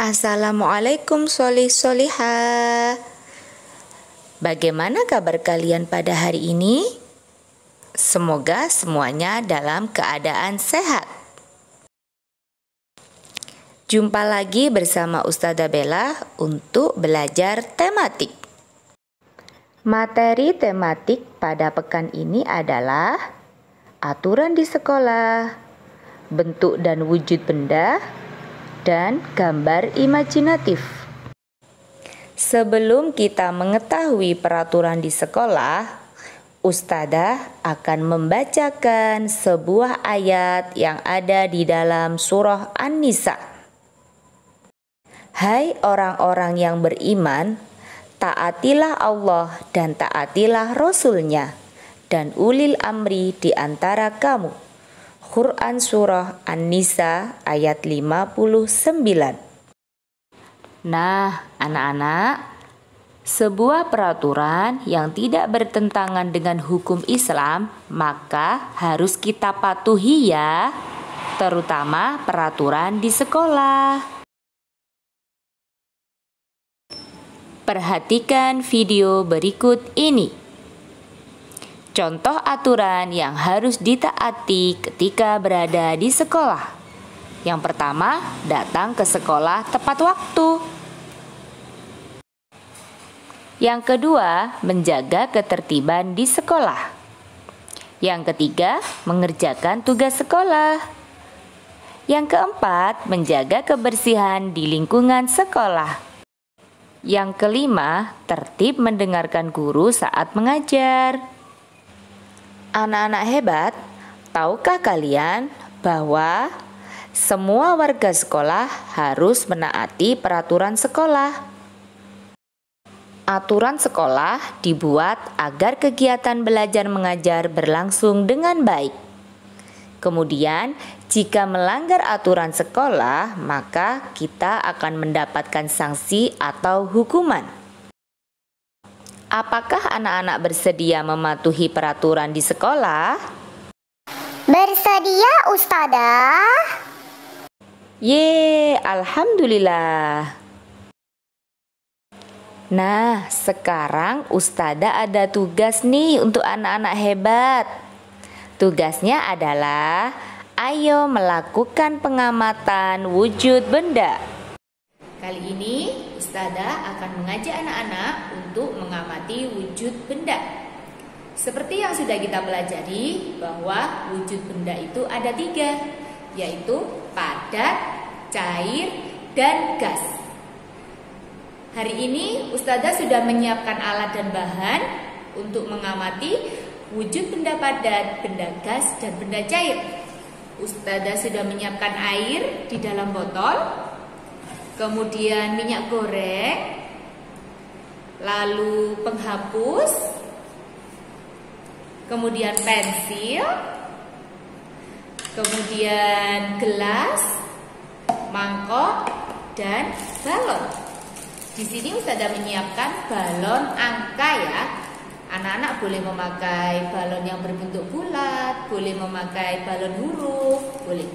Assalamualaikum solih-solihah. Bagaimana kabar kalian pada hari ini? Semoga semuanya dalam keadaan sehat. Jumpa lagi bersama Ustazah Bella untuk belajar tematik. Materi tematik pada pekan ini adalah aturan di sekolah, bentuk dan wujud benda, dan gambar imajinatif. Sebelum kita mengetahui peraturan di sekolah, Ustazah akan membacakan sebuah ayat yang ada di dalam surah An-Nisa. Hai orang-orang yang beriman, taatilah Allah dan taatilah Rasul-Nya dan ulil amri di antara kamu. Quran Surah An-Nisa ayat 59. Nah, anak-anak, sebuah peraturan yang tidak bertentangan dengan hukum Islam maka harus kita patuhi ya, terutama peraturan di sekolah. Perhatikan video berikut ini. Contoh aturan yang harus ditaati ketika berada di sekolah. Yang pertama, datang ke sekolah tepat waktu. Yang kedua, menjaga ketertiban di sekolah. Yang ketiga, mengerjakan tugas sekolah. Yang keempat, menjaga kebersihan di lingkungan sekolah. Yang kelima, tertib mendengarkan guru saat mengajar. Anak-anak hebat, tahukah kalian bahwa semua warga sekolah harus menaati peraturan sekolah? Aturan sekolah dibuat agar kegiatan belajar mengajar berlangsung dengan baik. Kemudian, jika melanggar aturan sekolah, maka kita akan mendapatkan sanksi atau hukuman. Apakah anak-anak bersedia mematuhi peraturan di sekolah? Bersedia, Ustazah. Ye, alhamdulillah. Nah, sekarang Ustazah ada tugas nih untuk anak-anak hebat. Tugasnya adalah ayo melakukan pengamatan wujud benda. Kali ini Ustazah akan mengajak anak-anak untuk mengamati wujud benda. Seperti yang sudah kita pelajari bahwa wujud benda itu ada 3, yaitu padat, cair, dan gas. Hari ini Ustazah sudah menyiapkan alat dan bahan untuk mengamati wujud benda padat, benda gas, dan benda cair. Ustazah sudah menyiapkan air di dalam botol, kemudian minyak goreng, lalu penghapus, kemudian pensil, kemudian gelas, mangkok, dan balon. Di sini Ustazah menyiapkan balon angka ya. Anak-anak boleh memakai balon yang berbentuk bulat, boleh memakai balon huruf, boleh.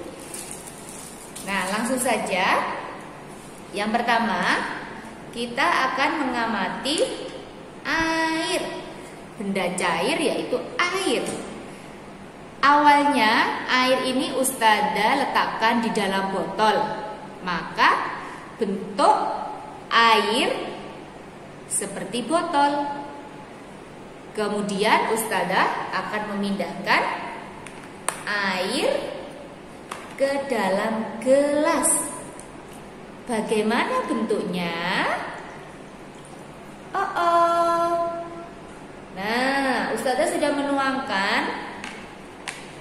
Nah, langsung saja. Yang pertama, kita akan mengamati air. Benda cair yaitu air. Awalnya air ini Ustazah letakkan di dalam botol. Maka bentuk air seperti botol. Kemudian Ustazah akan memindahkan air ke dalam gelas. Bagaimana bentuknya? Nah, Ustazah sudah menuangkan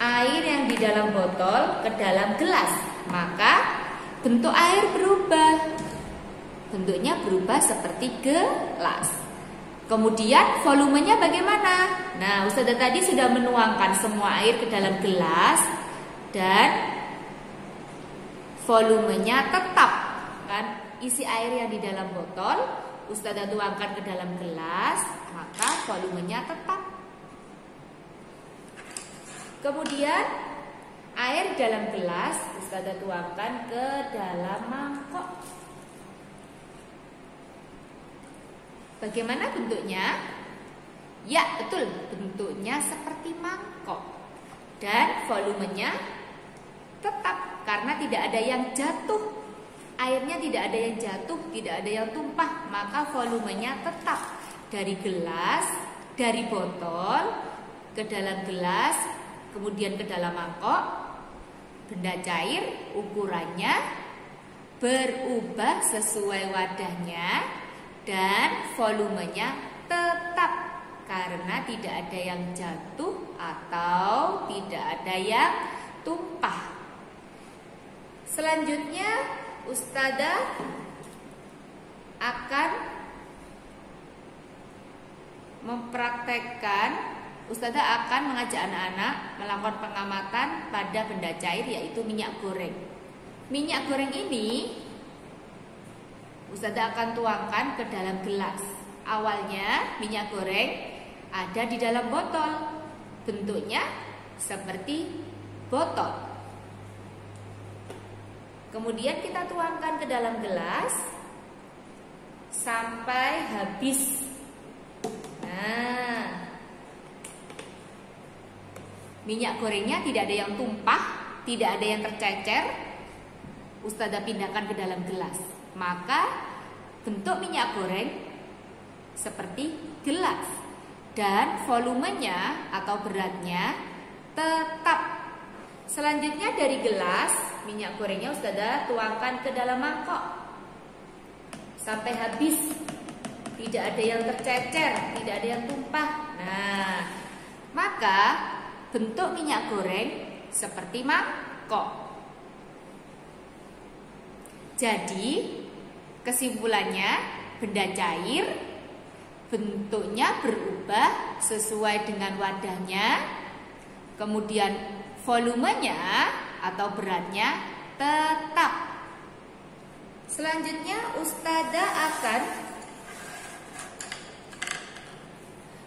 air yang di dalam botol ke dalam gelas. Maka bentuk air berubah. Bentuknya berubah seperti gelas. Kemudian volumenya bagaimana? Nah, Ustazah tadi sudah menuangkan semua air ke dalam gelas dan volumenya tetap. Kan isi air yang di dalam botol Ustazah tuangkan ke dalam gelas, maka volumenya tetap. Kemudian air dalam gelas Ustazah tuangkan ke dalam mangkok. Bagaimana bentuknya? Ya, betul. Bentuknya seperti mangkok. Dan volumenya tetap karena tidak ada yang jatuh. Airnya tidak ada yang jatuh, tidak ada yang tumpah, maka volumenya tetap dari gelas, dari botol ke dalam gelas, kemudian ke dalam mangkok. Benda cair ukurannya berubah sesuai wadahnya dan volumenya tetap karena tidak ada yang jatuh atau tidak ada yang tumpah. Selanjutnya Ustadzah akan Ustadzah akan mengajak anak-anak melakukan pengamatan pada benda cair, yaitu minyak goreng. Minyak goreng ini Ustadzah akan tuangkan ke dalam gelas. Awalnya minyak goreng ada di dalam botol, bentuknya seperti botol. Kemudian kita tuangkan ke dalam gelas sampai habis. Nah, minyak gorengnya tidak ada yang tumpah, tidak ada yang tercecer. Ustadzah pindahkan ke dalam gelas. Maka bentuk minyak goreng seperti gelas dan volumenya atau beratnya tetap. Selanjutnya dari gelas, minyak gorengnya Ustadzah tuangkan ke dalam mangkok sampai habis. Tidak ada yang tercecer, tidak ada yang tumpah. Nah, maka bentuk minyak goreng seperti mangkok. Jadi, kesimpulannya benda cair bentuknya berubah sesuai dengan wadahnya, kemudian volumenya atau beratnya tetap. Selanjutnya Ustadzah akan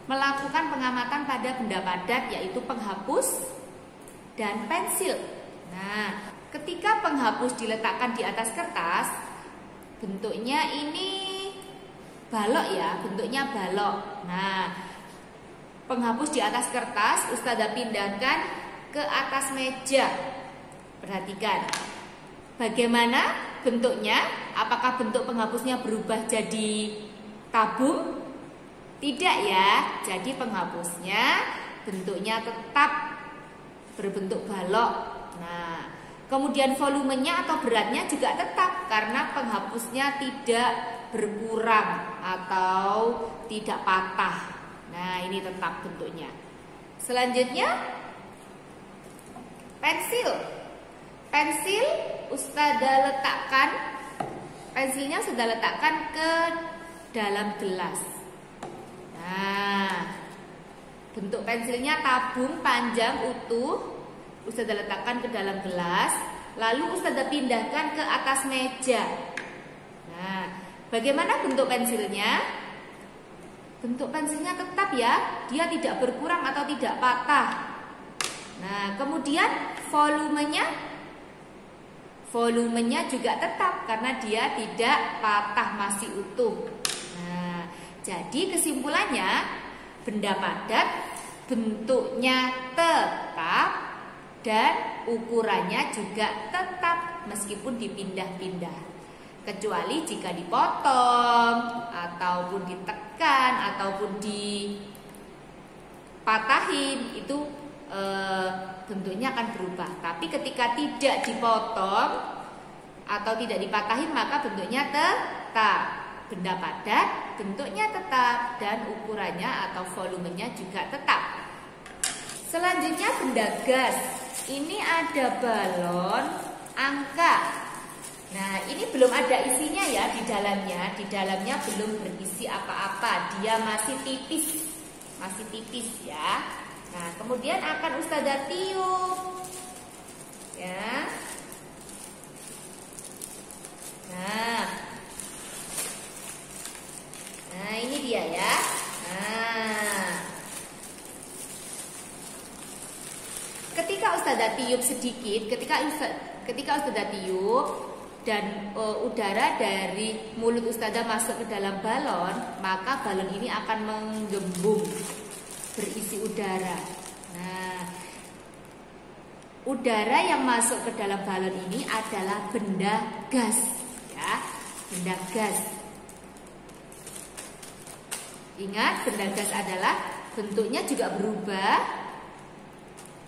melakukan pengamatan pada benda padat, yaitu penghapus dan pensil. Nah, ketika penghapus diletakkan di atas kertas, bentuknya ini balok ya, bentuknya balok. Nah, penghapus di atas kertas Ustadzah pindahkan ke atas meja. Perhatikan bagaimana bentuknya. Apakah bentuk penghapusnya berubah jadi tabung? Tidak ya. Jadi penghapusnya bentuknya tetap berbentuk balok. Nah, kemudian volumenya atau beratnya juga tetap karena penghapusnya tidak berkurang atau tidak patah. Nah, ini tetap bentuknya. Selanjutnya pensil. Pensil Ustadzah letakkan, pensilnya sudah letakkan ke dalam gelas. Nah, bentuk pensilnya tabung panjang utuh. Ustadzah letakkan ke dalam gelas, lalu Ustadzah pindahkan ke atas meja. Nah, bagaimana bentuk pensilnya? Bentuk pensilnya tetap ya, dia tidak berkurang atau tidak patah. Nah, kemudian volumenya juga tetap karena dia tidak patah, masih utuh. Nah, jadi kesimpulannya benda padat bentuknya tetap dan ukurannya juga tetap meskipun dipindah-pindah. Kecuali jika dipotong ataupun ditekan ataupun dipatahin, itu bentuknya akan berubah. Tapi ketika tidak dipotong atau tidak dipatahin, maka bentuknya tetap. Benda padat bentuknya tetap dan ukurannya atau volumenya juga tetap. Selanjutnya benda gas. Ini ada balon angka. Nah, ini belum ada isinya ya di dalamnya. Di dalamnya belum berisi apa-apa. Dia masih tipis. Masih tipis ya. Nah, kemudian akan Ustadzah tiup, ya. Nah ini dia ya. Nah, ketika Ustadzah tiup sedikit, ketika Ustadzah tiup, dan udara dari mulut ustazah masuk ke dalam balon, maka balon ini akan menggembung, berisi udara. Nah, udara yang masuk ke dalam balon ini adalah benda gas, ya, benda gas. Ingat, benda gas adalah bentuknya juga berubah,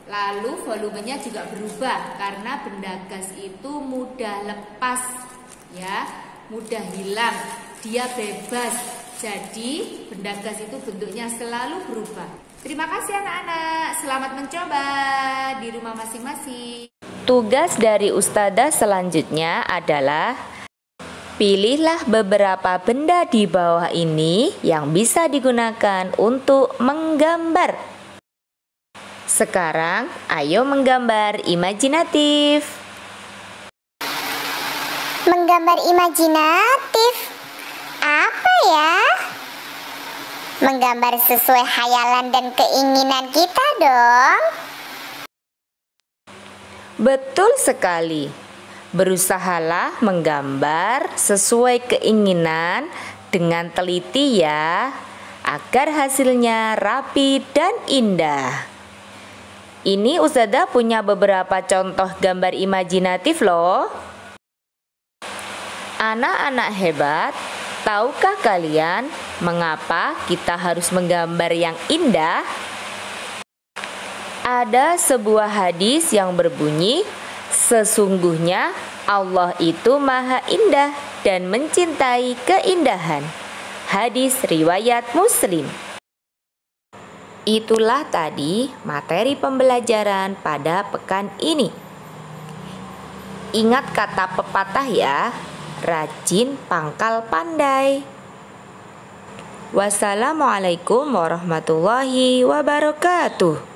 lalu volumenya juga berubah karena benda gas itu mudah lepas, ya, mudah hilang, dia bebas. Jadi benda gas itu bentuknya selalu berubah. Terima kasih anak-anak, selamat mencoba di rumah masing-masing. Tugas dari ustazah selanjutnya adalah pilihlah beberapa benda di bawah ini yang bisa digunakan untuk menggambar. Sekarang, ayo menggambar imajinatif. Menggambar imajinatif? Apa ya? Menggambar sesuai hayalan dan keinginan kita dong. Betul sekali. Berusahalah menggambar sesuai keinginan dengan teliti ya, agar hasilnya rapi dan indah. Ini ustazah punya beberapa contoh gambar imajinatif loh. Anak-anak hebat, tahukah kalian mengapa kita harus menggambar yang indah? Ada sebuah hadis yang berbunyi, sesungguhnya Allah itu maha indah dan mencintai keindahan. Hadis riwayat Muslim. Itulah tadi materi pembelajaran pada pekan ini. Ingat kata pepatah ya, rajin pangkal pandai. Wassalamualaikum warahmatullahi wabarakatuh.